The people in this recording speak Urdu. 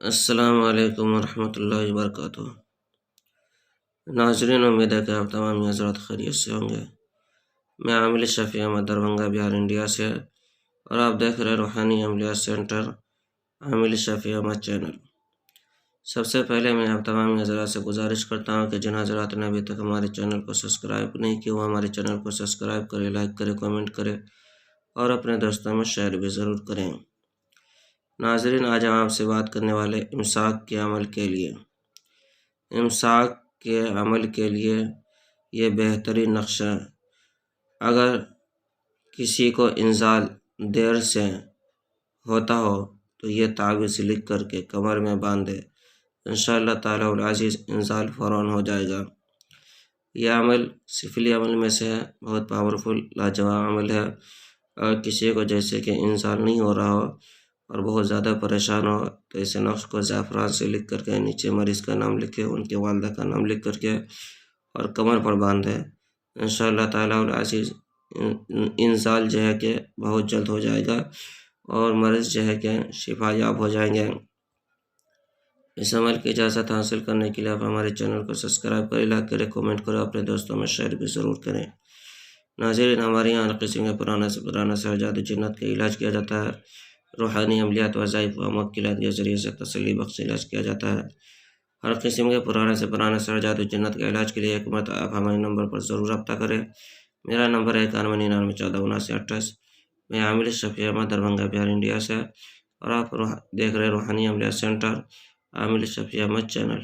السلام علیکم ورحمۃ اللہ وبرکاتہ۔ ناظرین، امید ہے کہ آپ تمام حضرات خیریت سے ہوں گے۔ میں عامل شفیع احمد دربھنگہ بہار انڈیا سے، اور آپ دیکھ رہے روحانی عملیات سینٹر عامل شفیع احمد چینل۔ سب سے پہلے میں آپ تمام حضرات سے گزارش کرتا ہوں کہ جن حضرات نے ابھی تک ہمارے چینل کو سبسکرائب نہیں کیا وہ ہمارے چینل کو سبسکرائب کرے، لائک کرے، کامنٹ کرے اور اپنے دوستوں میں شیئر بھی ضرور کریں۔ ناظرین، آج ہم آپ سے بات کرنے والے امساک کے عمل کے لیے۔ امساک کے عمل کے لیے یہ بہترین نقشہ ہے۔ اگر کسی کو انزال دیر سے ہوتا ہو تو یہ تعویذ لکھ کر کے کمر میں باندھ دے، انشاءاللہ تعالی العزیز انزال فوراً ہو جائے گا۔ یہ عمل سفلی عمل میں سے ہے، بہت پاورفل لاجواب عمل ہے۔ اور کسی کو جیسے کہ انزال نہیں ہو رہا ہو اور بہت زیادہ پریشان ہو تو اس نقش کو زعفران سے لکھ کر کے نیچے مریض کا نام لکھے، ان کی والدہ کا نام لکھ کر کے اور کمر پر باندھے، انشاءاللہ تعالی العزیز انزال جو ہے کہ بہت جلد ہو جائے گا اور مریض جو ہے کہ شفا یاب ہو جائیں گے۔ اس عمل کی اجازت حاصل کرنے کے لیے آپ ہمارے چینل کو سبسکرائب کریں، لائک کریں، کامنٹ کریں، اپنے دوستوں میں شیئر بھی ضرور کریں۔ ناظرین، ہمارے یہاں ہر قسم کے پرانا سے پرانا سہجاد جنت کا علاج کیا جاتا ہے۔ روحانی عملیات، وظائف و موکلات کے ذریعے سے تسلی بخش علاج کیا جاتا ہے۔ ہر قسم کے پرانے سے پرانا سہجاد جنت کے علاج کے لیے ایک مرتبہ آپ ہمارے نمبر پر ضرور رابطہ کریں۔ میرا نمبر ہے 9199147928۔ میں عامل شفیع احمد دربھنگہ بہار انڈیا سے، اور آپ دیکھ رہے روحانی عملیات سینٹر عامل شفیع احمد چینل۔